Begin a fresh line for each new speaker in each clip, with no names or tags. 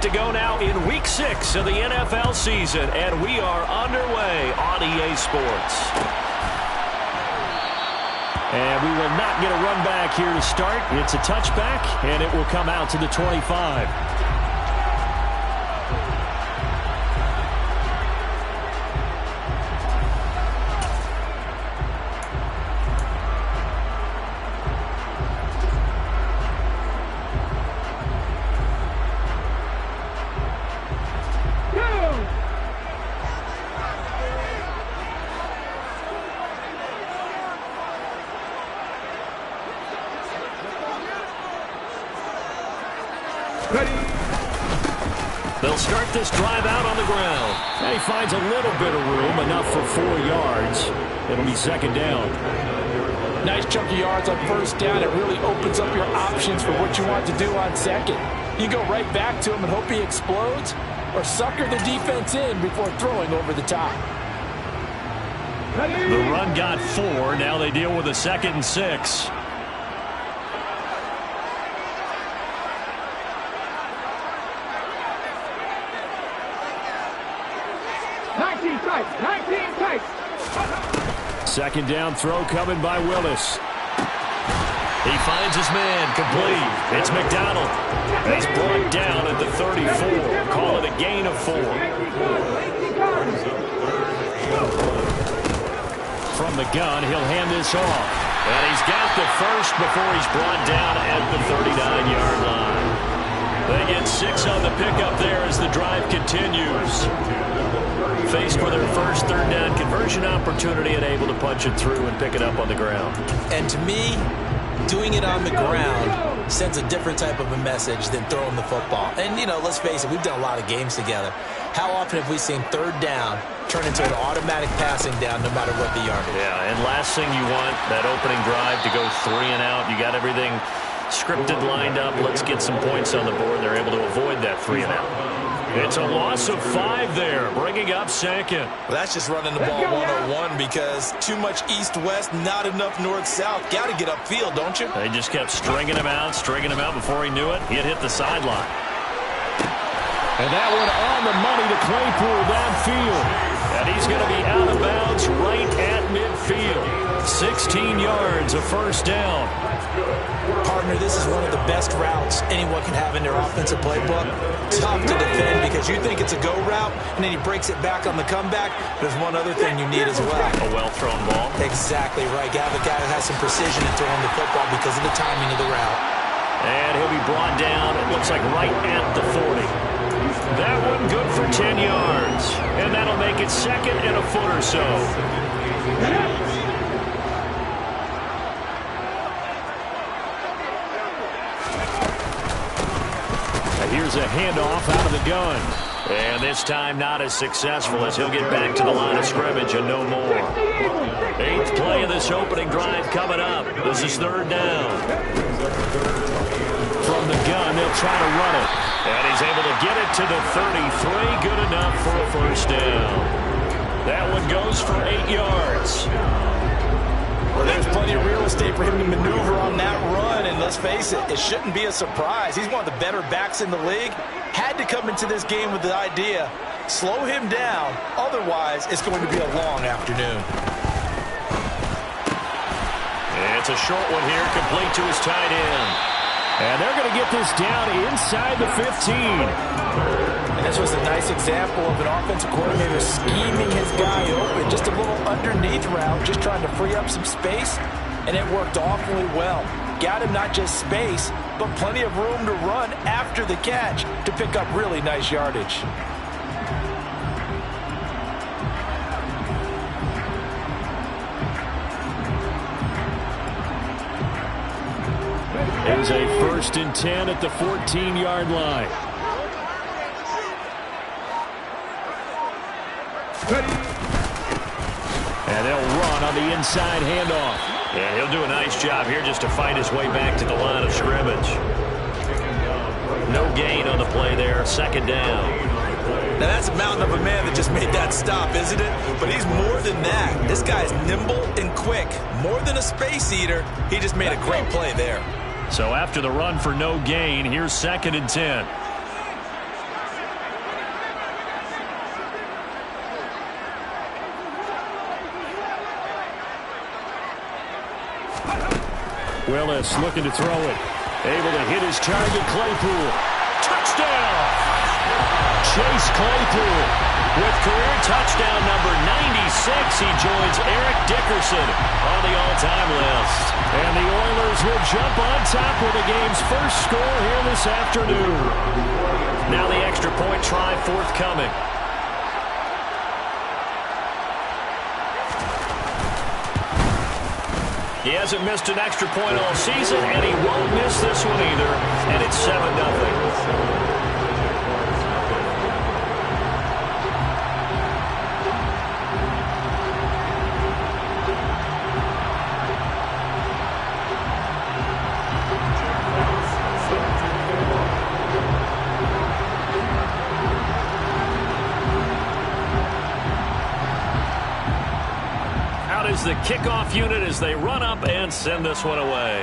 To go now in Week 6 of the NFL season, and we are underway on EA Sports. And we will not get a run back here to start. It's a touchback, and it will come out to the 25. They'll start this drive out on the ground. And he finds a little bit of room, enough for 4 yards. It'll be second down.
Nice chunk of yards on first down. It really opens up your options for what you want to do on second. You go right back to him and hope he explodes, or sucker the defense in before throwing over the top.
The run got 4. Now they deal with a 2nd and 6. Second down throw coming by Willis. He finds his man, complete. It's McDonald. And he's brought down at the 34. Call it a gain of 4. From the gun, he'll hand this off. And he's got the first before he's brought down at the 39-yard line. They get 6 on the pickup there as the drive continues. Faced with their first third down conversion opportunity and able to punch it through and pick it up on the ground.
And to me, doing it on the ground sends a different type of a message than throwing the football. And, you know, let's face it, we've done a lot of games together. How often have we seen third down turn into an automatic passing down no matter what the yardage?
Yeah, and last thing you want, that opening drive to go 3 and out. You got everything scripted, lined up. Let's get some points on the board. They're able to avoid that 3 and out. It's a loss of 5 there, bringing up second.
Well, that's just running the ball 101 because too much east-west, not enough north-south. Got to get upfield, don't you?
They just kept stringing him out before he knew it. He'd hit the sideline. And that one on the money to Claypool downfield. And he's going to be out of bounds right at midfield. 16 yards, a first down.
Partner, this is one of the best routes anyone can have in their offensive playbook. Tough to defend because you think it's a go route, and then he breaks it back on the comeback. There's one other thing you need as well.
A well-thrown ball.
Exactly right. Got a guy that has some precision in throwing the football because of the timing of the route.
And he'll be brought down, it looks like right at the 40. That one good for 10 yards. And that'll make it second and a foot or so. Here's a handoff out of the gun. And this time not as successful as he'll get back to the line of scrimmage and no more. 8th play of this opening drive coming up. This is third down. From the gun, they'll try to run it. And he's able to get it to the 33. Good enough for a first down. That one goes for 8 yards.
Well, there's plenty of real estate for him to maneuver on that run, and let's face it, it shouldn't be a surprise. He's one of the better backs in the league. Had to come into this game with the idea, slow him down, otherwise it's going to be a long afternoon.
It's a short one here, complete to his tight end. And they're going to get this down inside the 15.
And this was a nice example of an offensive coordinator scheming his guy open. Just a little underneath route, just trying to free up some space, and it worked awfully well. Got him not just space, but plenty of room to run after the catch to pick up really nice yardage.
There's a 1st and 10 at the 14-yard line. And they'll run on the inside handoff. Yeah, he'll do a nice job here just to fight his way back to the line of scrimmage. No gain on the play there, second down.
Now that's a mountain of a man that just made that stop, isn't it? But he's more than that. This guy's nimble and quick. More than a space eater, he just made a great play there.
So after the run for no gain, here's 2nd and 10. Willis looking to throw it. Able to hit his target, Claypool. Touchdown! Chase Claypool with career touchdown number 96. He joins Eric Dickerson on the all-time list. And the Oilers will jump on top with the game's first score here this afternoon. Now the extra point try forthcoming. He hasn't missed an extra point all season, and he won't miss this one either. And it's 7-0. The kickoff unit as they run up and send this one away.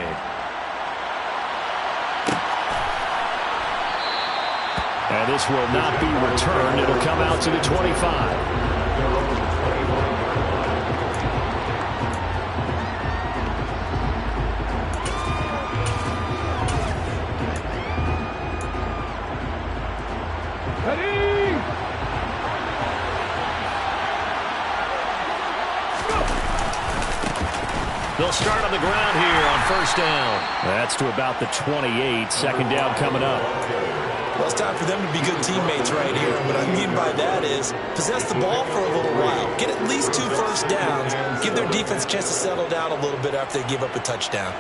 And this will not be returned. It'll come out to the 25. They'll start on the ground here on first down. That's to about the 28. Second down coming up.
Well, it's time for them to be good teammates right here. What I mean by that is possess the ball for a little while. Get at least 2 first downs. Give their defense a chance to settle down a little bit after they give up a touchdown.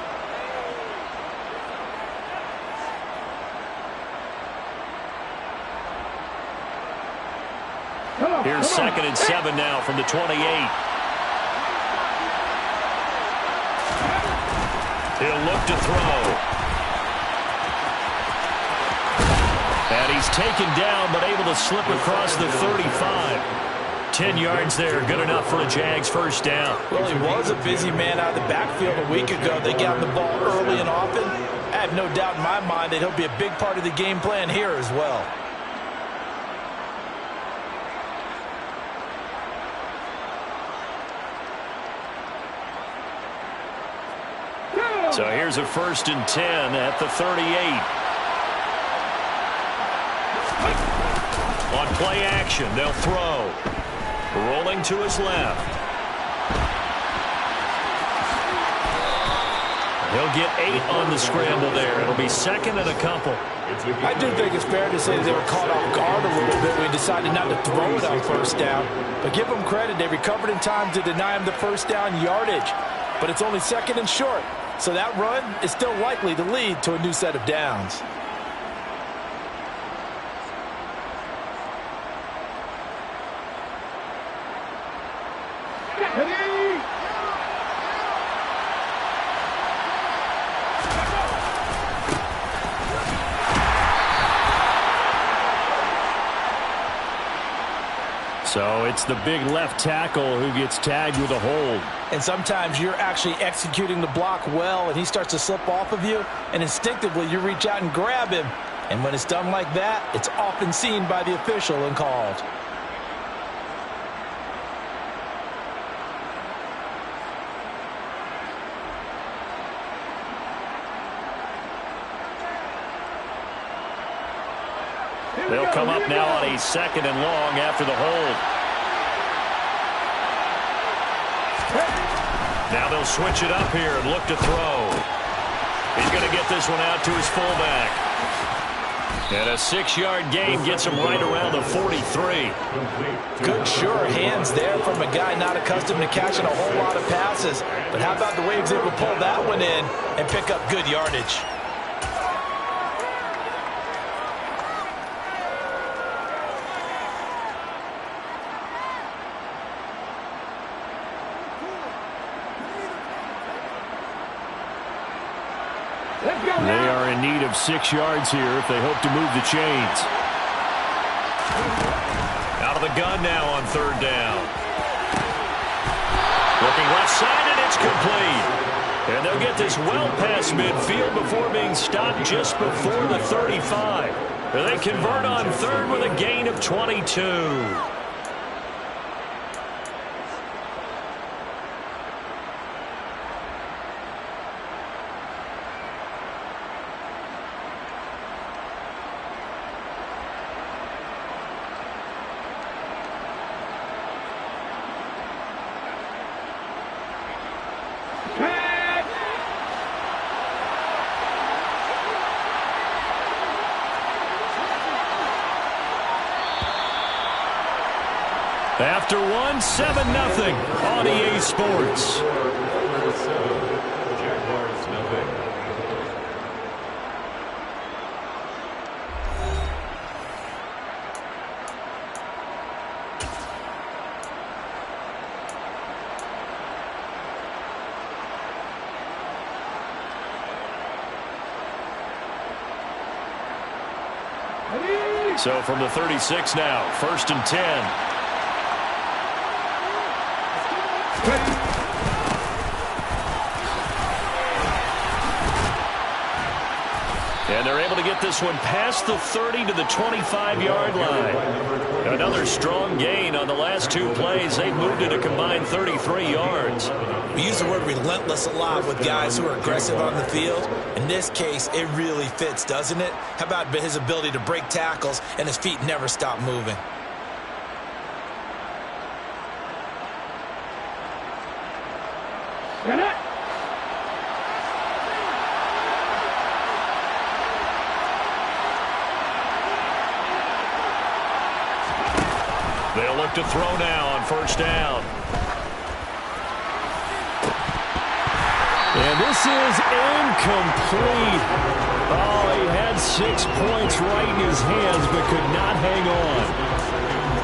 Here's 2nd and 7 now from the 28. He'll look to throw. And he's taken down, but able to slip across the 35. 10 yards there, good enough for a Jags first down.
Well, he was a busy man out of the backfield a week ago. They got him the ball early and often. I have no doubt in my mind that he'll be a big part of the game plan here as well.
So here's a 1st and 10 at the 38. On play action, they'll throw. Rolling to his left. He'll get 8 on the scramble there. It'll be 2nd and a couple.
I do think it's fair to say that they were caught off guard a little bit when he decided not to throw it on first down. But give them credit. They recovered in time to deny him the first down yardage. But it's only 2nd and short. So that run is still likely to lead to a new set of downs.
So it's the big left tackle who gets tagged with a hold.
And sometimes you're actually executing the block well, and he starts to slip off of you, and instinctively you reach out and grab him. And when it's done like that, it's often seen by the official and called.
They'll come up now on a 2nd and long after the hold. Now they'll switch it up here and look to throw. He's going to get this one out to his fullback. And a 6-yard gain gets him right around the 43.
Good, sure hands there from a guy not accustomed to catching a whole lot of passes. But how about the way he was able to pull that one in and pick up good yardage?
They are in need of 6 yards here if they hope to move the chains. Out of the gun now on 3rd down. Looking left side, and it's complete. And they'll get this well past midfield before being stopped just before the 35. They convert on 3rd with a gain of 22. After one, 7-0 on EA Sports. So from the 36 now, 1st and 10. And they're able to get this one past the 30 to the 25-yard line. Another strong gain on the last two plays. They've moved it a combined 33 yards.
We use the word relentless a lot with guys who are aggressive on the field. In this case, it really fits, doesn't it? How about his ability to break tackles and his feet never stop moving?
They'll look to throw now on 1st down. And this is incomplete. Oh, he had 6 points right in his hands, but could not hang on.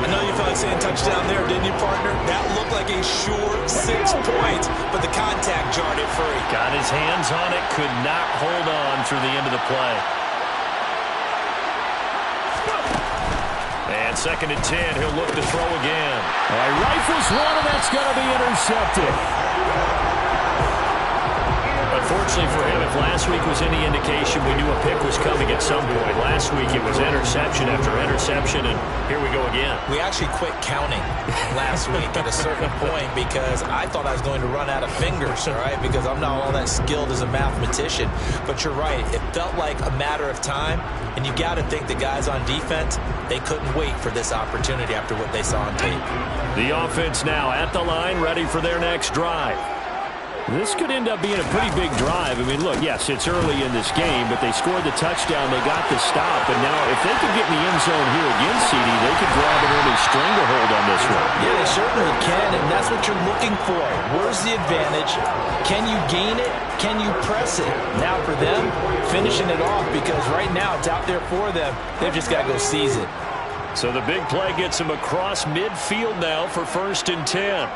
I know you felt like saying touchdown there, didn't you, partner? That looked like a sure 6 points, but the contact jarred it free.
Got his hands on it, could not hold on through the end of the play. And 2nd and 10, he'll look to throw again. He rifles one, and that's going to be intercepted. Unfortunately for him, if last week was any indication, we knew a pick was coming at some point. Last week it was interception after interception, and here we go again.
We actually quit counting last week at a certain point because I thought I was going to run out of fingers, all right, because I'm not all that skilled as a mathematician. But you're right. It felt like a matter of time, and you got to think the guys on defense, they couldn't wait for this opportunity after what they saw on tape.
The offense now at the line, ready for their next drive. This could end up being a pretty big drive. I mean, look, yes, it's early in this game, but they scored the touchdown. They got the stop. And now if they could get in the end zone here again, CD, they could grab an early stranglehold on this one.
Yeah, they certainly can, and that's what you're looking for. Where's the advantage? Can you gain it? Can you press it? Now for them, finishing it off, because right now it's out there for them. They've just got to go seize it.
So the big play gets them across midfield now for 1st and 10.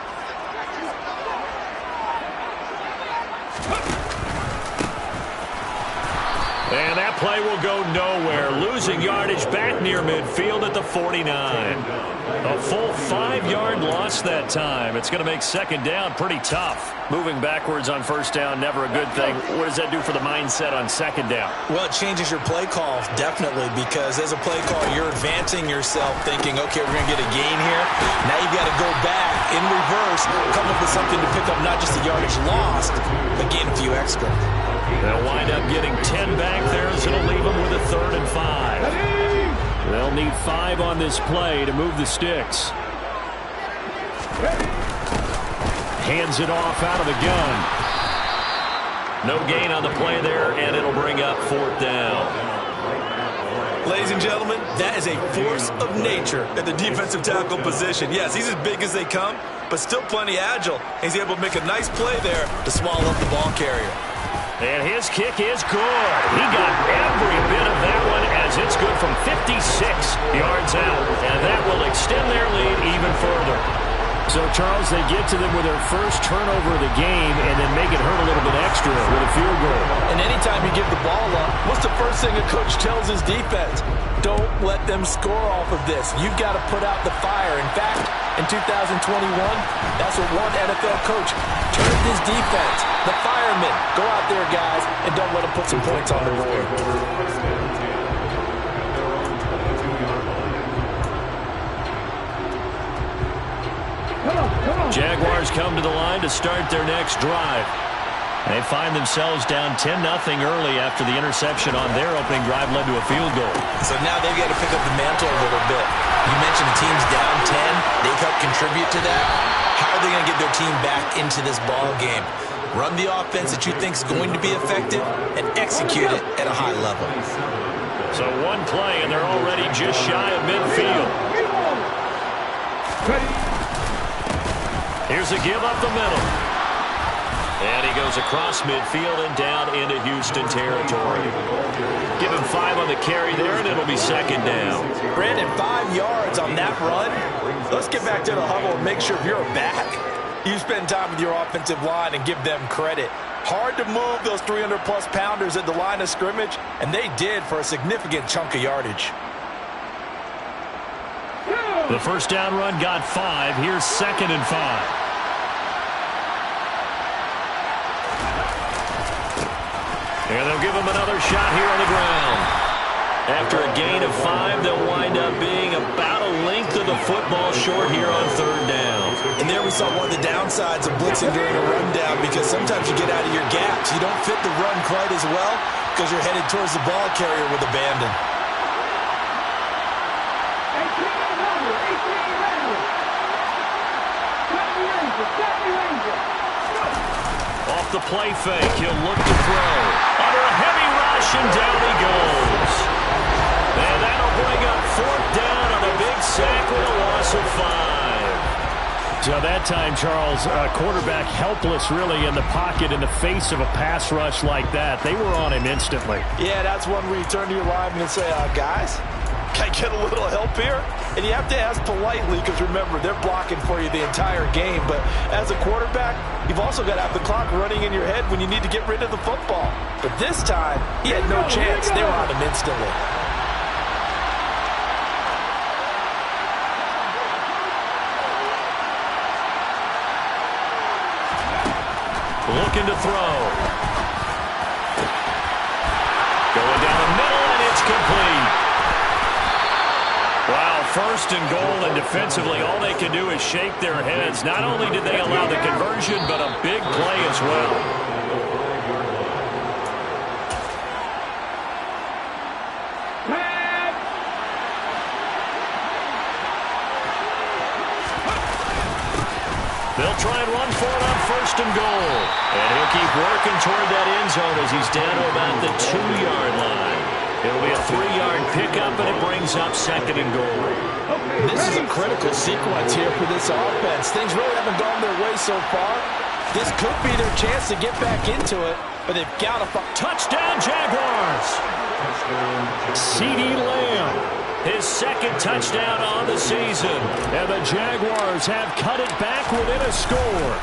And that play will go nowhere. Losing yardage back near midfield at the 49. A full 5-yard loss that time. It's going to make 2nd down pretty tough. Moving backwards on 1st down, never a good thing. What does that do for the mindset on 2nd down?
Well, it changes your play call, definitely, because as a play call, you're advancing yourself thinking, okay, we're going to get a gain here. Now you've got to go back in reverse, come up with something to pick up not just the yardage lost, but gain a few extra.
They'll wind up getting 10 back there, so it'll leave them with a 3rd and 5. They'll need 5 on this play to move the sticks. Hands it off out of the gun. No gain on the play there, and it'll bring up 4th down.
Ladies and gentlemen, that is a force of nature at the defensive tackle position. Yes, he's as big as they come, but still plenty agile. He's able to make a nice play there to swallow up the ball carrier.
And his kick is good. He got every bit of that one as it's good from 56 yards out. And that will extend their lead even further. So, Charles, they get to them with their first turnover of the game and then make it hurt a little bit extra with a field goal.
And anytime you give the ball up, what's the first thing a coach tells his defense? Don't let them score off of this. You've got to put out the fire. In fact, in 2021, that's what one NFL coach turned his defense. The firemen. Go out there, guys, and don't let them put some points on the board.
Jaguars come to the line to start their next drive. They find themselves down 10-0 early after the interception on their opening drive led to a field goal.
So now they've got to pick up the mantle a little bit. You mentioned the team's down 10. They've helped contribute to that. How are they going to get their team back into this ball game? Run the offense that you think is going to be effective and execute it at a high level.
So one play, and they're already just shy of midfield. Here's a give up the middle. And he goes across midfield and down into Houston territory. Give him 5 on the carry there, and it'll be second down.
Brandon, 5 yards on that run. Let's get back to the huddle and make sure if you're back, you spend time with your offensive line and give them credit. Hard to move those 300-plus pounders at the line of scrimmage, and they did for a significant chunk of yardage.
The first down run got 5. Here's second and 5. And they'll give him another shot here on the ground. After a gain of 5, they'll wind up being about a length of the football short here on third down.
And there we saw one of the downsides of blitzing during a rundown, because sometimes you get out of your gaps. You don't fit the run quite as well because you're headed towards the ball carrier with abandon.
Off the play fake, he'll look to throw. Under a heavy rush, and down he goes. And that'll bring up fourth down on a big sack with a loss of 5. So that time, Charles, quarterback helpless really in the pocket in the face of a pass rush like that. They were on him instantly.
Yeah, that's one where you turn to your lineman and say, guys, can I get a little help here? And you have to ask politely, because remember, they're blocking for you the entire game. But as a quarterback, you've also got to have the clock running in your head when you need to get rid of the football. But this time, he had no chance. They were on him instantly.
Looking to throw. Going down the middle, and it's complete. Wow, first and goal, and defensively, all they can do is shake their heads. Not only did they allow the conversion, but a big play as well. They'll try and run for it on first and goal. And he'll keep working toward that end zone as he's down to about the 2-yard line. It'll be a 3-yard pickup, and it brings up second and goal.
This is a critical sequence here for this offense. Things really haven't gone their way so far. This could be their chance to get back into it, but they've got to...
Touchdown, Jaguars! CeeDee Lamb. His second touchdown on the season. And the Jaguars have cut it back within a score.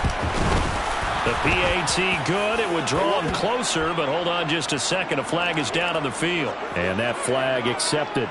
The PAT good. It would draw him closer, but hold on just a second. A flag is down on the field. And that flag accepted.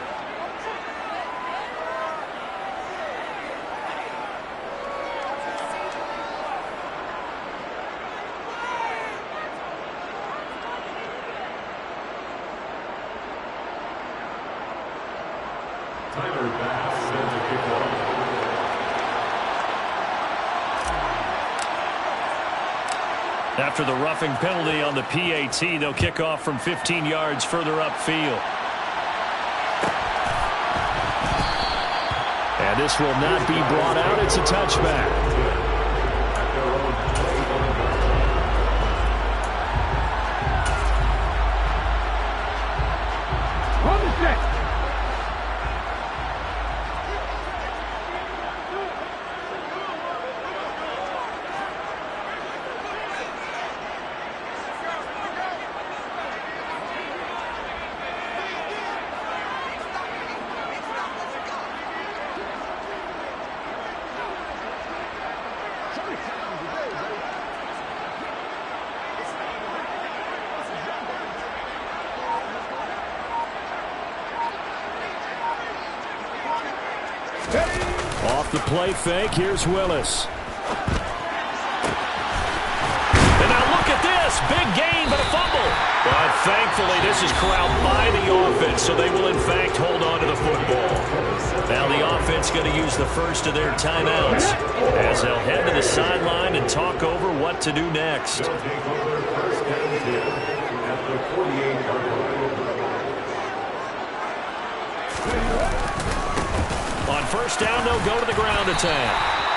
After the roughing penalty on the PAT, they'll kick off from 15 yards further upfield. And this will not be brought out. It's a touchback. Off the play fake, here's Willis. And now look at this. Big gain, but a fumble. But thankfully, this is corralled by the offense, so they will, in fact, hold on to the football. Now the offense going to use the first of their timeouts as they'll head to the sideline and talk over what to do next. On first down, they'll go to the ground attack.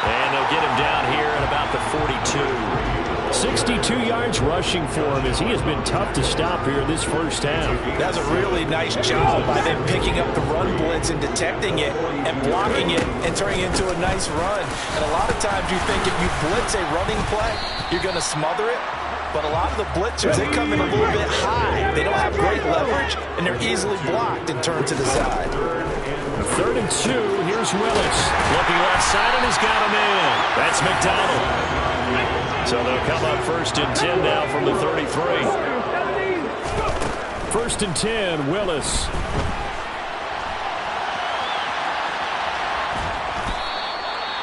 And they'll get him down here at about the 42. 62 yards rushing for him as he has been tough to stop here in this first half.
That's a really nice job by them picking up the run blitz and detecting it and blocking it and turning it into a nice run. And a lot of times you think if you blitz a running play, you're going to smother it. But a lot of the blitzers, they come in a little bit high. They don't have great leverage, and they're easily blocked and turned to the side.
3rd and 2. Here's Willis. Looking left side, and he's got him in. That's McDonald. So they'll come up 1st and 10 now from the 33. 1st and 10, Willis.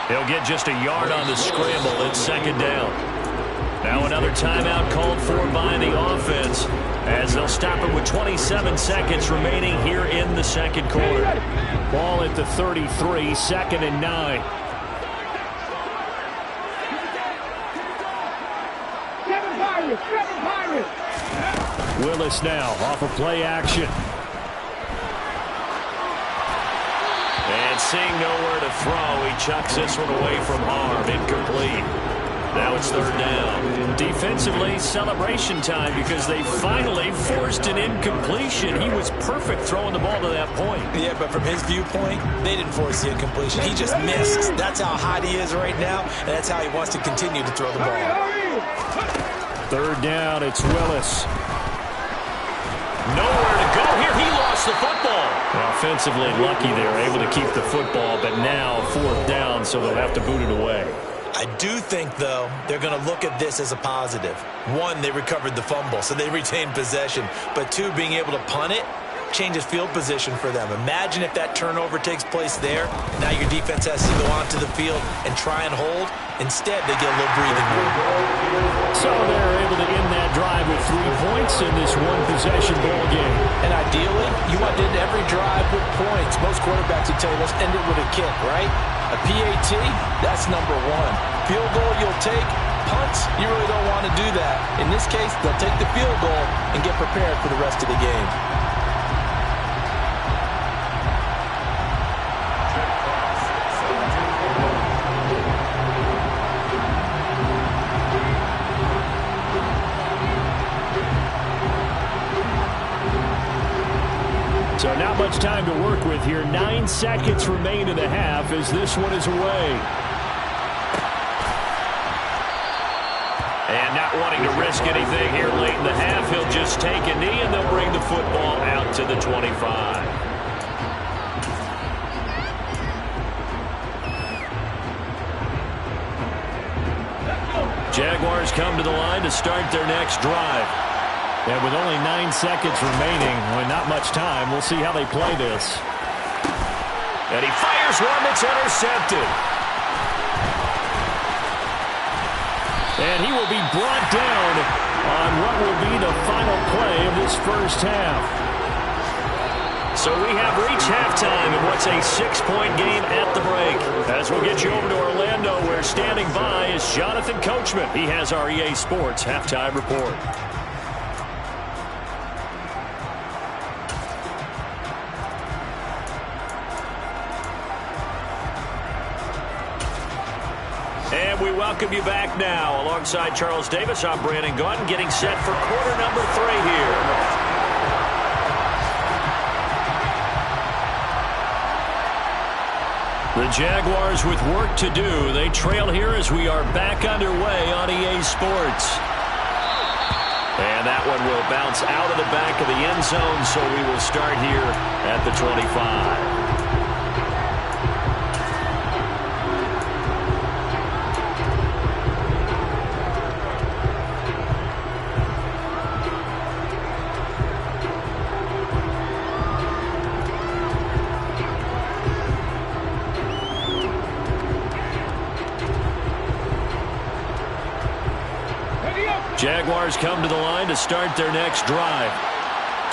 He'll get just a yard on the scramble. It's 2nd down. Now another timeout called for by the offense as they'll stop it with 27 seconds remaining here in the 2nd quarter. Ball at the 33, 2nd and 9. Willis now off of play action. And seeing nowhere to throw, he chucks this one away from harm. Incomplete. Now it's 3rd down. Defensively, celebration time because they finally forced an incompletion. He was perfect throwing the ball to that point.
Yeah, but from his viewpoint, they didn't force the incompletion. He just missed. That's how hot he is right now, and that's how he wants to continue to throw the ball.
3rd down, it's Willis. Nowhere to go here. He lost the football. Offensively lucky they were able to keep the football, but now 4th down, so they'll have to boot it away.
I do think, though, they're going to look at this as a positive. 1, they recovered the fumble, so they retained possession. But 2, being able to punt it changes field position for them. Imagine if that turnover takes place there. Now your defense has to go onto the field and try and hold. Instead, they get a little breathing room.
So they're able to end that drive with 3 points in this one-possession ball game.
And ideally, you want to end every drive with points. Most quarterbacks would tell you, let's end it with a kick, right? A PAT, that's number 1. Field goal you'll take. Punts, you really don't want to do that. In this case, they'll take the field goal and get prepared for the rest of the game.
So not much time to work with here. 9 seconds remain in the half as this one is away. And not wanting to risk anything here late in the half, he'll just take a knee and they'll bring the football out to the 25. Jaguars come to the line to start their next drive. And with only 9 seconds remaining, with not much time, we'll see how they play this. And he fires one that's intercepted. And he will be brought down on what will be the final play of this first half. So we have reached halftime in what's a 6-point game at the break. As we'll get you over to Orlando, where standing by is Jonathan Coachman. He has our EA Sports Halftime Report. And we welcome you back now. Alongside Charles Davis, I'm Brandon Gaudin, getting set for quarter number 3 here. The Jaguars with work to do. They trail here as we are back underway on EA Sports. And that one will bounce out of the back of the end zone, so we will start here at the 25. Jaguars come to the line to start their next drive.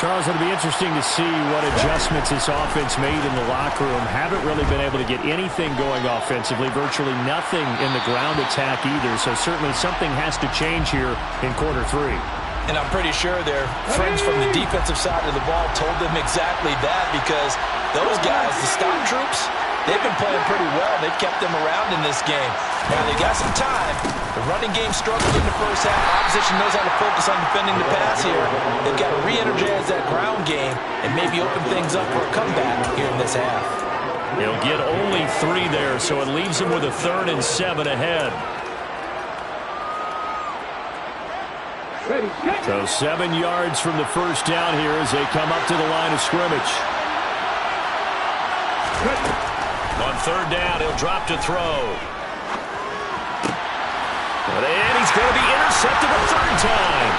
Charles, it'll be interesting to see what adjustments this offense made in the locker room. Haven't really been able to get anything going offensively, virtually nothing in the ground attack either. So certainly something has to change here in quarter 3.
And I'm pretty sure their friends from the defensive side of the ball told them exactly that, because those guys, the stop troops, they've been playing pretty well. They've kept them around in this game. Now, they got some time. The running game struggled in the first half. Opposition knows how to focus on defending the pass here. They've got to re-energize that ground game and maybe open things up for a comeback here in this half.
He'll get only 3 there, so it leaves him with a 3rd and 7 ahead. So 7 yards from the first down here as they come up to the line of scrimmage. On 3rd down, he'll drop to throw. And he's going to be intercepted a 3rd time.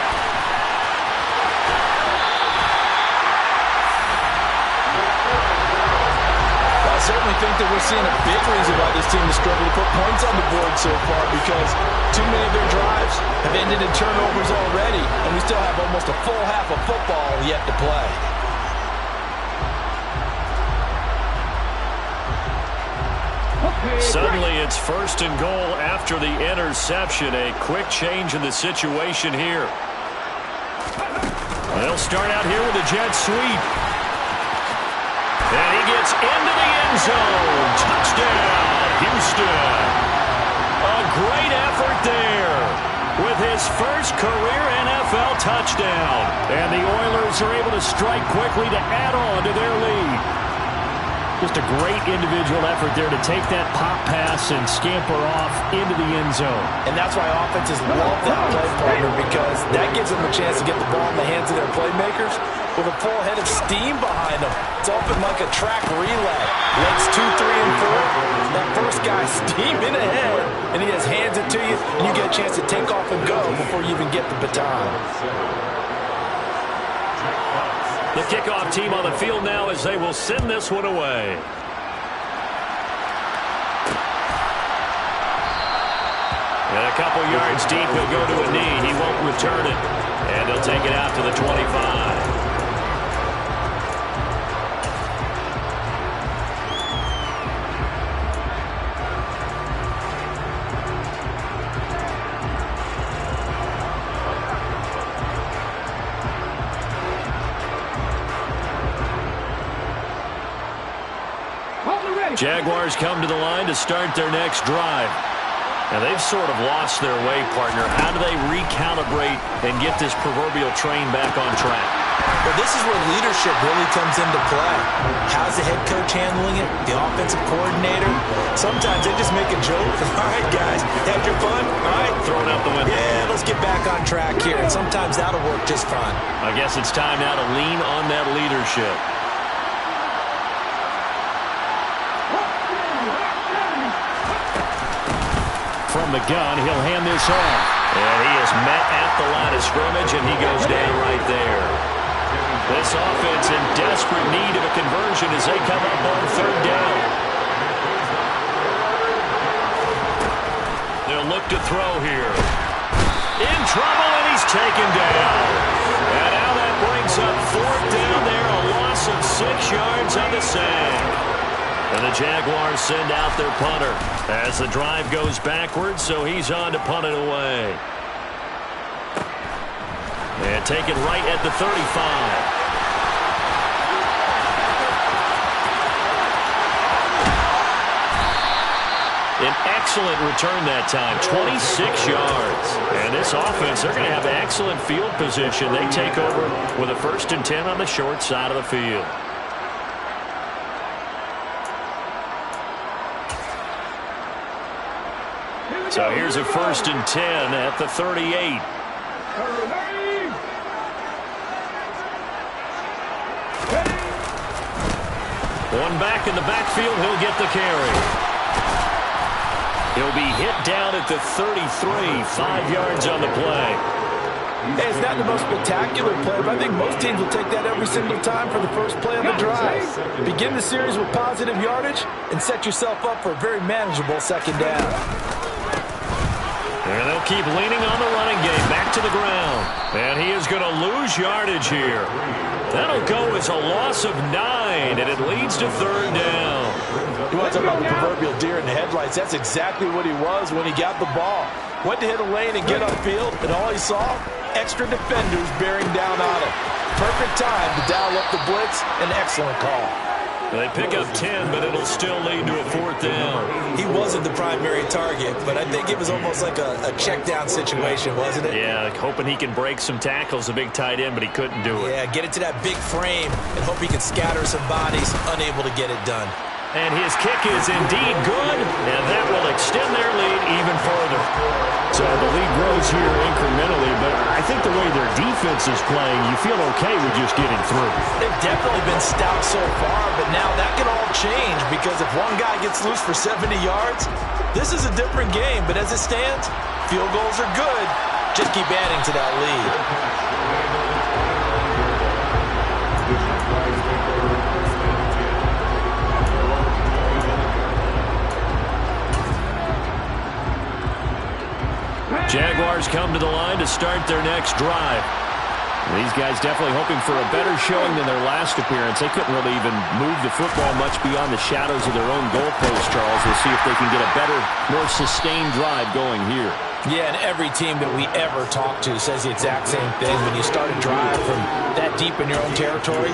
I certainly think that we're seeing a big reason why this team has struggled to put points on the board so far, because too many of their drives have ended in turnovers already, and we still have almost a full half of football yet to play.
Suddenly it's 1st and goal after the interception. A quick change in the situation here. They'll start out here with a jet sweep. And he gets into the end zone. Touchdown, Houston. A great effort there with his first career NFL touchdown. And the Oilers are able to strike quickly to add on to their lead. Just a great individual effort there to take that pop pass and scamper off into the end zone.
And that's why offenses love that play partner, because that gives them a chance to get the ball in the hands of their playmakers with a full head of steam behind them. It's often like a track relay. Legs 2, 3, and 4. That first guy steaming ahead, and he just hands it to you, and you get a chance to take off and go before you even get the baton.
The kickoff team on the field now as they will send this one away. And a couple yards deep, he'll go to a knee. He won't return it. And he'll take it out to the 25. Jaguars come to the line to start their next drive. And they've sort of lost their way, partner. How do they recalibrate and get this proverbial train back on track?
Well, this is where leadership really comes into play. How's the head coach handling it? The offensive coordinator? Sometimes they just make a joke. All right, guys, had your fun? All right.
Throw it out the window.
Yeah, let's get back on track here. And sometimes that'll work just fine.
I guess it's time now to lean on that leadership. From the gun, he'll hand this off. And he is met at the line of scrimmage, and he goes down right there. This offense in desperate need of a conversion as they come up on 3rd down. They'll look to throw here. In trouble, and he's taken down. And now that brings up 4th down there, a loss of 6 yards on the sack. And the Jaguars send out their punter as the drive goes backwards, so he's on to punt it away. And take it right at the 35. An excellent return that time, 26 yards. And this offense, they're going to have excellent field position. They take over with a 1st and 10 on the short side of the field. So here's a 1st and 10 at the 38. One back in the backfield, he'll get the carry. He'll be hit down at the 33, 5 yards on the play.
Hey, it's not the most spectacular play, but I think most teams will take that every single time for the first play of the drive. Begin the series with positive yardage and set yourself up for a very manageable 2nd down.
And they'll keep leaning on the running game back to the ground. And he is going to lose yardage here. That'll go as a loss of 9, and it leads to 3rd down.
You want to talk about the proverbial deer in the headlights? That's exactly what he was when he got the ball. Went to hit a lane and get upfield, and all he saw, extra defenders bearing down on him. Perfect time to dial up the blitz. An excellent call.
They pick up 10, but it'll still lead to a 4th down.
He wasn't the primary target, but I think it was almost like a check down situation, wasn't it?
Yeah, hoping he can break some tackles, a big tight end, but he couldn't do it.
Yeah, get it to that big frame and hope he can scatter some bodies, unable to get it done.
And his kick is indeed good, and that will extend their lead even further. So the lead grows here incrementally, but I think the way their defense is playing, you feel okay with just getting through.
They've definitely been stout so far, but now that can all change because if one guy gets loose for 70 yards, this is a different game. But as it stands, field goals are good. Just keep adding to that lead.
Jaguars come to the line to start their next drive. These guys definitely hoping for a better showing than their last appearance. They couldn't really even move the football much beyond the shadows of their own goalpost, Charles. We'll see if they can get a better, more sustained drive going here.
Yeah, and every team that we ever talk to says the exact same thing. When you start a drive from that deep in your own territory,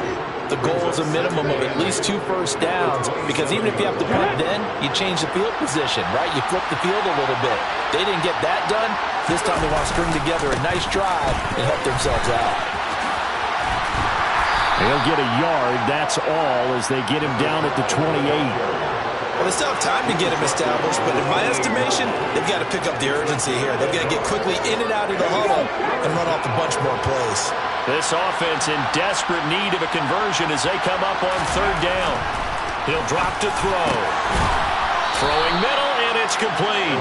the goal is a minimum of at least 2 first downs, because even if you have to punt then, you change the field position, right? You flip the field a little bit. They didn't get that done. This time they want to string together a nice drive and help themselves out.
They'll get a yard, that's all, as they get him down at the 28.
Well, they still have time to get him established, but in my estimation, they've got to pick up the urgency here. They've got to get quickly in and out of the huddle and run off a bunch more plays.
This offense in desperate need of a conversion as they come up on 3rd down. He'll drop to throw. Throwing middle, and it's complete.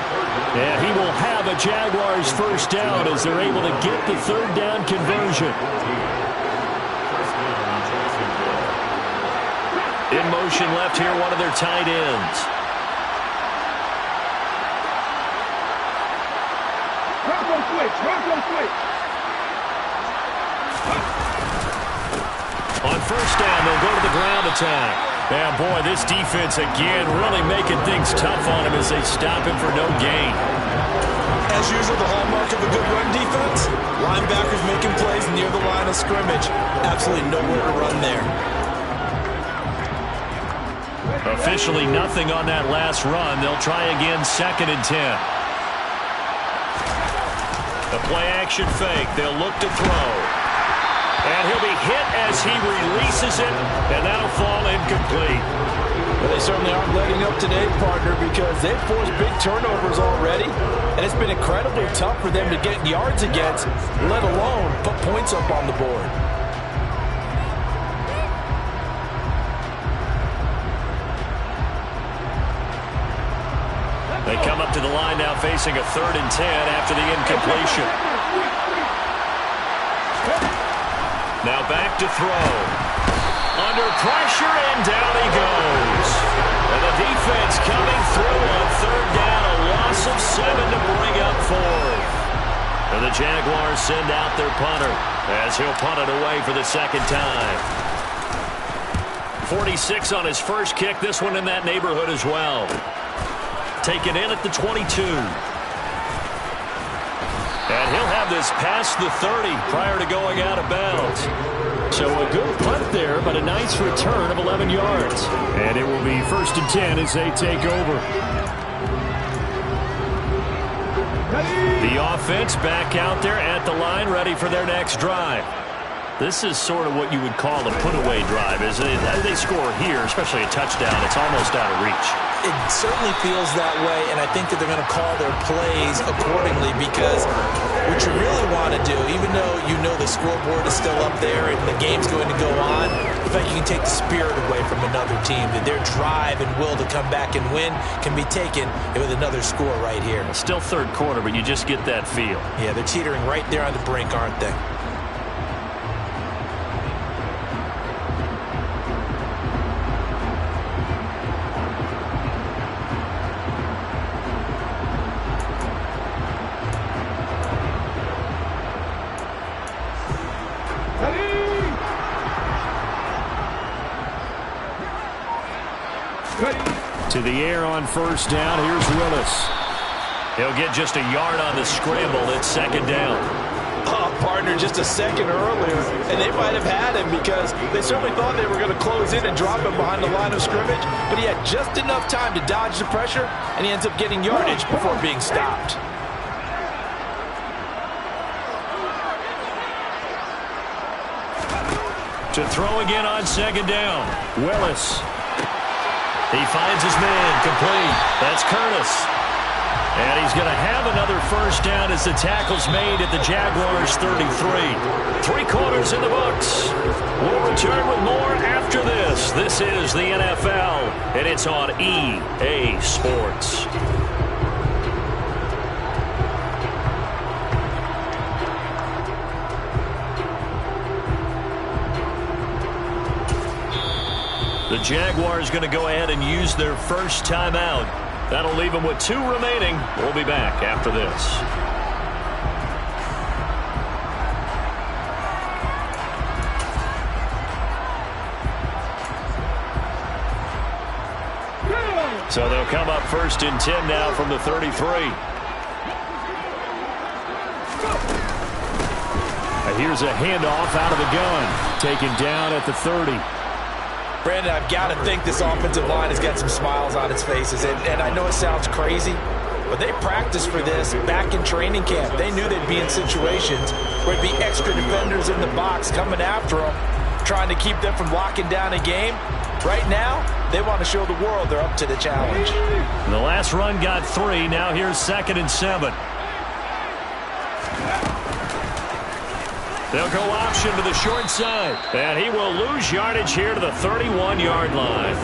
And he will have a Jaguars first down as they're able to get the 3rd down conversion. In motion left here, one of their tight ends. On first down, they'll go to the ground attack. And boy, this defense again really making things tough on him as they stop him for no gain.
As usual, the hallmark of a good run defense, linebackers making plays near the line of scrimmage. Absolutely nowhere to run there.
Officially nothing on that last run. They'll try again 2nd and 10. The play action fake. They'll look to throw. And he'll be hit as he releases it, and that'll fall incomplete.
Well, they certainly aren't letting up today, partner, because they've forced big turnovers already, and it's been incredibly tough for them to get yards against, let alone put points up on the board.
They come up to the line now facing a 3rd and 10 after the incompletion. Now back to throw. Under pressure, and down he goes. And the defense coming through on 3rd down. A loss of 7 to bring up 4th. And the Jaguars send out their punter as he'll punt it away for the 2nd time. 46 on his first kick. This one in that neighborhood as well. Taken in at the 22. And he'll have this past the 30 prior to going out of bounds. So a good punt there, but a nice return of 11 yards. And it will be 1st and 10 as they take over. The offense back out there at the line, ready for their next drive. This is sort of what you would call a put-away drive. As they score here, especially a touchdown, it's almost out of reach.
It certainly feels that way, and I think that they're going to call their plays accordingly, because what you really want to do, even though you know the scoreboard is still up there and the game's going to go on, in fact, you can take the spirit away from another team, that their drive and will to come back and win can be taken with another score right here.
Still 3rd quarter, but you just get that feel.
Yeah, they're teetering right there on the brink, aren't they?
To the air on first down. Here's Willis. He'll get just a yard on the scramble. It's 2nd down.
partner just a second earlier, and they might have had him because they certainly thought they were going to close in and drop him behind the line of scrimmage, but he had just enough time to dodge the pressure, and he ends up getting yardage before being stopped.
To throw again on second down. Willis. He finds his man, complete. That's Curtis. And he's going to have another first down as the tackle's made at the Jaguars' 33. 3 quarters in the books. We'll return with more after this. This is the NFL, and it's on EA Sports. The Jaguars going to go ahead and use their first timeout. That'll leave them with 2 remaining. We'll be back after this. So they'll come up first and 10 now from the 33. And here's a handoff out of the gun. Taken down at the 30.
Brandon, I've got to think this offensive line has got some smiles on its faces. And I know it sounds crazy, but they practiced for this back in training camp. They knew they'd be in situations where there'd be extra defenders in the box coming after them, trying to keep them from locking down a game. Right now, they want to show the world they're up to the challenge.
The last run got 3. Now here's 2nd and 7. They'll go option to the short side. And he will lose yardage here to the 31-yard line.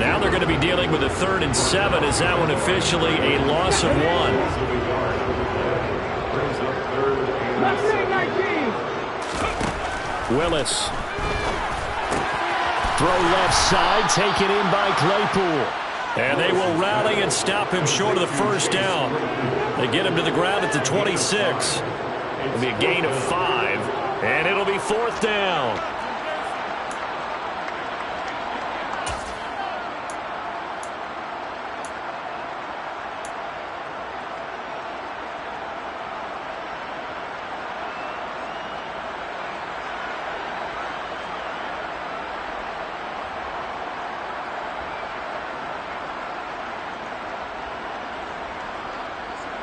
Now they're going to be dealing with a 3rd and 7. Is that one officially a loss of 1? Willis. Throw left side, taken in by Claypool. And they will rally and stop him short of the first down. They get him to the ground at the 26. It'll be a gain of 5, and it'll be 4th down.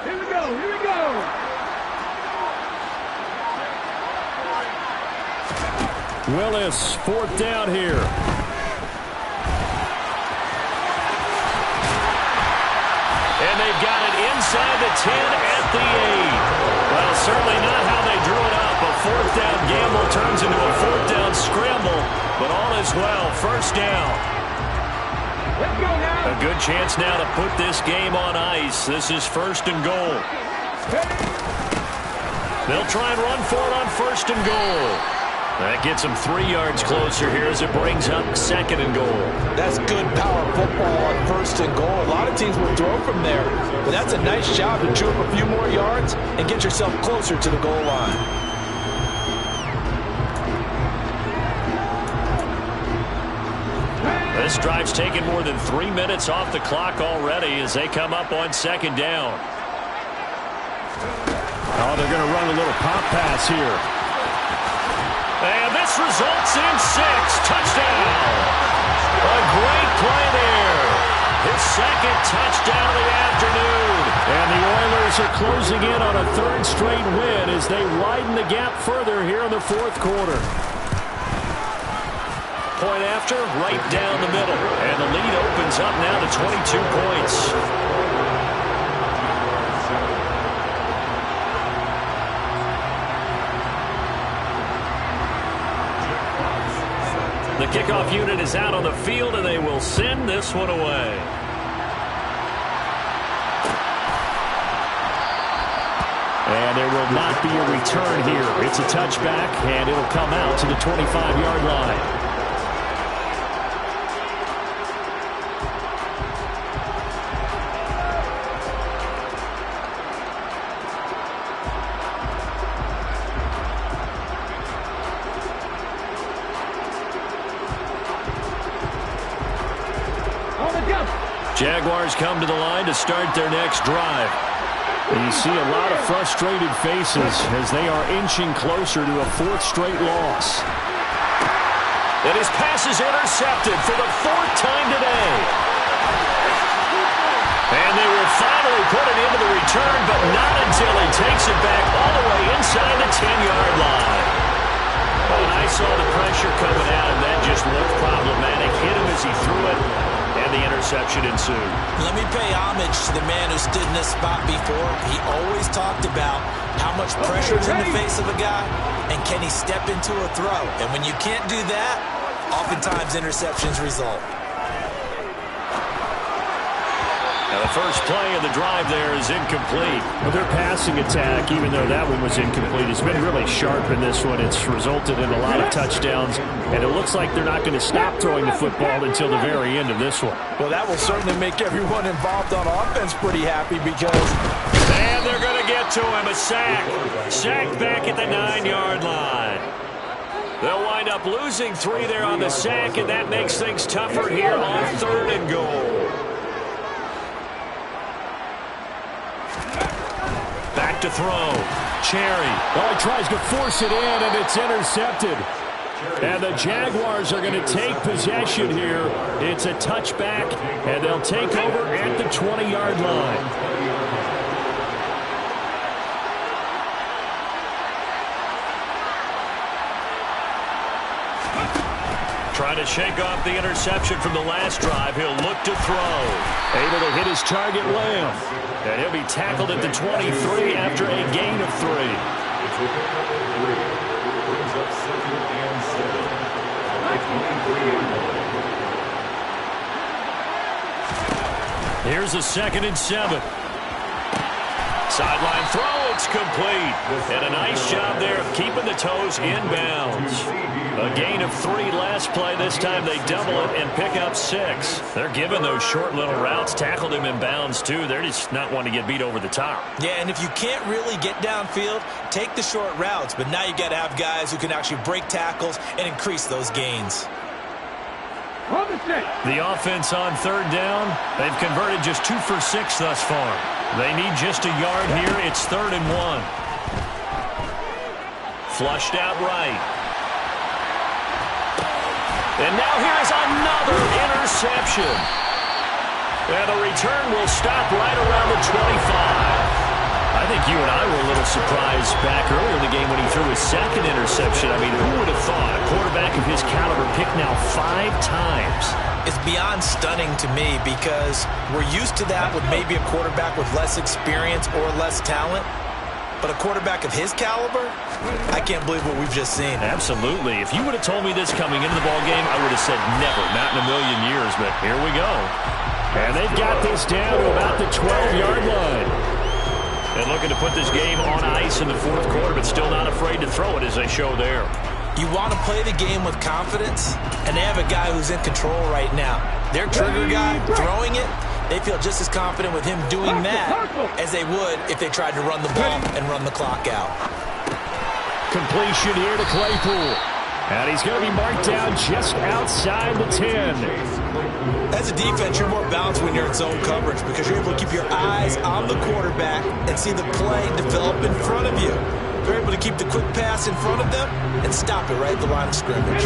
Here we go.
Willis, 4th down here. And they've got it inside the 10 at the 8. Well, certainly not how they drew it up. A 4th down gamble turns into a 4th down scramble, but all is well. First down.
Let's go now.
A good chance now to put this game on ice. This is 1st and goal. They'll try and run for it on 1st and goal. That gets them 3 yards closer here as it brings up 2nd and goal.
That's good power football on 1st and goal. A lot of teams will throw from there, but that's a nice job to chew up a few more yards and get yourself closer to the goal line.
This drive's taken more than 3 minutes off the clock already as they come up on 2nd down. Oh, they're going to run a little pop pass here. And this results in 6. Touchdown. A great play there. His 2nd touchdown of the afternoon. And the Oilers are closing in on a 3rd straight win as they widen the gap further here in the 4th quarter. Point after, right down the middle. And the lead opens up now to 22 points. The kickoff unit is out on the field, and they will send this one away. And there will not be a return here. It's a touchback, and it'll come out to the 25-yard line. Jaguars come to the line to start their next drive. You see a lot of frustrated faces as they are inching closer to a fourth straight loss.
And his pass is intercepted for the fourth time today. And they will finally put it into the return, but not until he takes it back all the way inside the 10-yard line. And I saw the pressure coming out, and that just looked problematic. Hit him as he threw it, and the interception ensued.
Let me pay homage to the man who stood in this spot before. He always talked about how much pressure is in the face of a guy, and can he step into a throw. And when you can't do that, oftentimes interceptions result.
Now the first play of the drive there is incomplete. Well, their passing attack, even though that one was incomplete, has been really sharp in this one. It's resulted in a lot of touchdowns, and it looks like they're not going to stop throwing the football until the very end of this one.
Well, that will certainly make everyone involved on offense pretty happy because...
And they're going to get to him, a sack. Sacked back at the 9-yard line. They'll wind up losing 3 there on the sack, and that makes things tougher here on 3rd and goal. Back to throw. Cherry.
Well, he tries to force it in, and it's intercepted. And the Jaguars are going to take possession here. It's a touchback, and they'll take over at the 20-yard line.
Trying to shake off the interception from the last drive. He'll look to throw.
Able to hit his target, Lamb.
And he'll be tackled at the 23 after a gain of 3. Here's a 2nd and 7. Sideline throw, it's complete. And a nice job there of keeping the toes in bounds. A gain of 3 last play. This time they double it and pick up 6. They're giving those short little routes. Tackled him in bounds, too. They're just not wanting to get beat over the top.
Yeah, and if you can't really get downfield, take the short routes. But now you've got to have guys who can actually break tackles and increase those gains.
The offense on 3rd down, they've converted just 2 for 6 thus far. They need just a yard here. It's 3rd and 1. Flushed out right. And now here is another interception. And the return will stop right around the 25. I think you and I were a little surprised back earlier in the game when he threw his 2nd interception. I mean, who would have thought a quarterback of his caliber picked now 5 times?
It's beyond stunning to me because we're used to that with maybe a quarterback with less experience or less talent. But a quarterback of his caliber, I can't believe what we've just seen.
Absolutely. If you would have told me this coming into the ballgame, I would have said never, not in a million years. But here we go.
And they've got this down to about the 12-yard line.
And looking to put this game on ice in the 4th quarter, but still not afraid to throw it as they show there.
You want to play the game with confidence, and they have a guy who's in control right now. Their trigger guy throwing it, they feel just as confident with him doing that as they would if they tried to run the ball and run the clock out.
Completion here to Claypool. And he's going to be marked down just outside the 10.
As a defense, you're more balanced when you're in zone coverage because you're able to keep your eyes on the quarterback and see the play develop in front of you. You're able to keep the quick pass in front of them and stop it right at the line of scrimmage.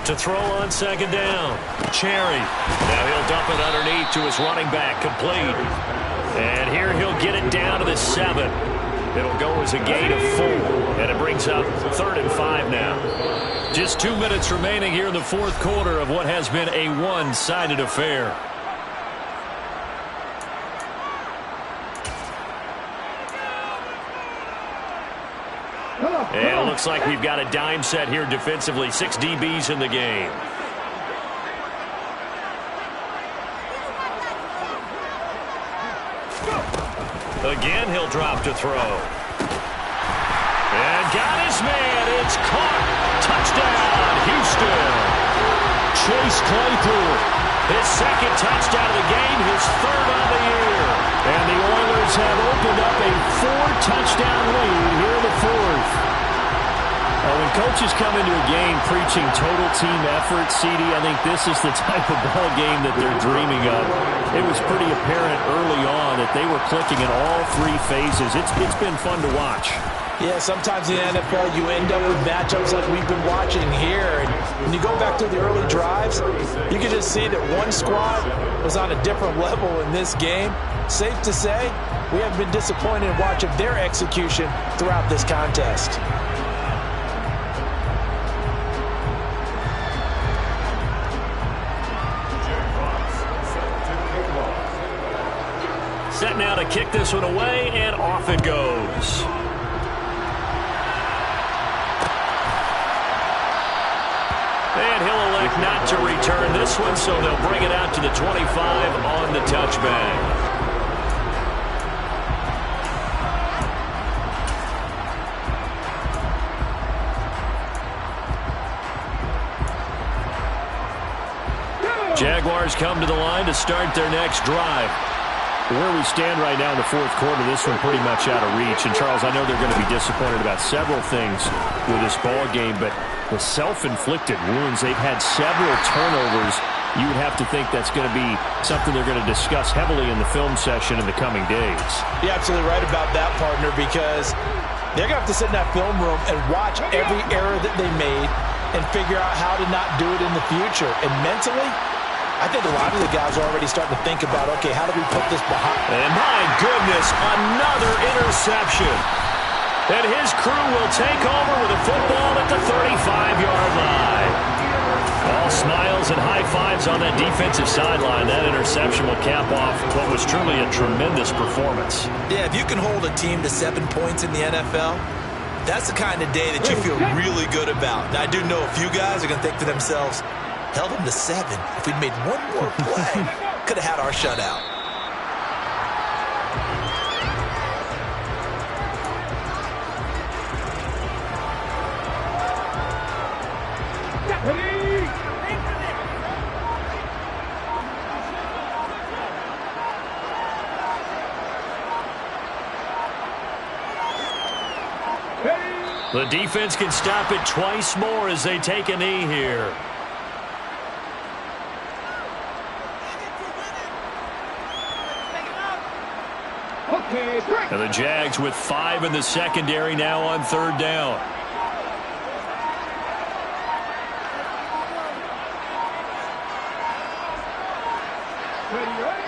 To throw on 2nd down. Cherry. Now he'll dump it underneath to his running back. Complete. And here he'll get it down to the 7. It'll go as a gain of 4. And it brings up 3rd and 5 now. Just 2 minutes remaining here in the 4th quarter of what has been a one-sided affair. And it looks like we've got a dime set here defensively. 6 DBs in the game. Again, he'll drop to throw. And got his man. It's caught. Touchdown, Houston.
Chase Claypool.
His 2nd touchdown of the game, his 3rd on the year.
And the Oilers have opened up a 4-touchdown lead here in the 4th.
When coaches come into a game preaching total team effort, CD, I think this is the type of ball game that they're dreaming of. It was pretty apparent early on that they were clicking in all three phases. It's been fun to watch.
Yeah, sometimes in the NFL you end up with matchups like we've been watching here. And when you go back to the early drives, you can just see that one squad was on a different level in this game. Safe to say, we haven't been disappointed in watching their execution throughout this contest.
Set now to kick this one away, and off it goes. And he'll elect not to return this one, so they'll bring it out to the 25 on the touchback. Jaguars come to the line to start their next drive. Where we stand right now in the fourth quarter, this one pretty much out of reach. And, Charles, I know they're going to be disappointed about several things with this ball game, but the self-inflicted wounds, they've had several turnovers. You would have to think that's going to be something they're going to discuss heavily in the film session in the coming days.
You're absolutely right about that, partner, because they're going to have to sit in that film room and watch every error that they made and figure out how to not do it in the future. And mentally, I think a lot of the guys are already starting to think about, okay, how do we put this behind?
And my goodness, another interception. And his crew will take over with a football at the 35-yard line. All smiles and high fives on that defensive sideline. That interception will cap off what was truly a tremendous performance.
Yeah, if you can hold a team to 7 points in the NFL, that's the kind of day that you feel really good about. Now, I do know a few guys are going to think to themselves, held them to 7. If we'd made one more play, could have had our shutout.
The defense can stop it twice more as they take a knee here. And the Jags with 5 in the secondary now on third down.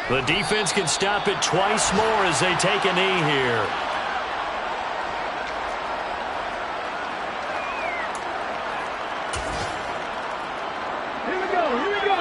The defense can stop it twice more as they take a knee here.
Here we go, here we go.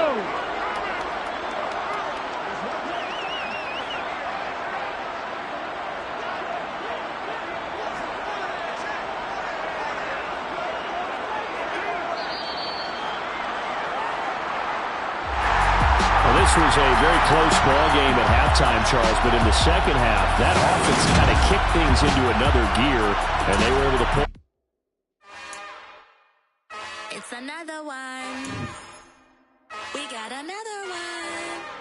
This was a very close ball game at halftime, Charles, but in the second half, that offense kind of kicked things into another gear, and they were able to pull.
It's another one. We got another one.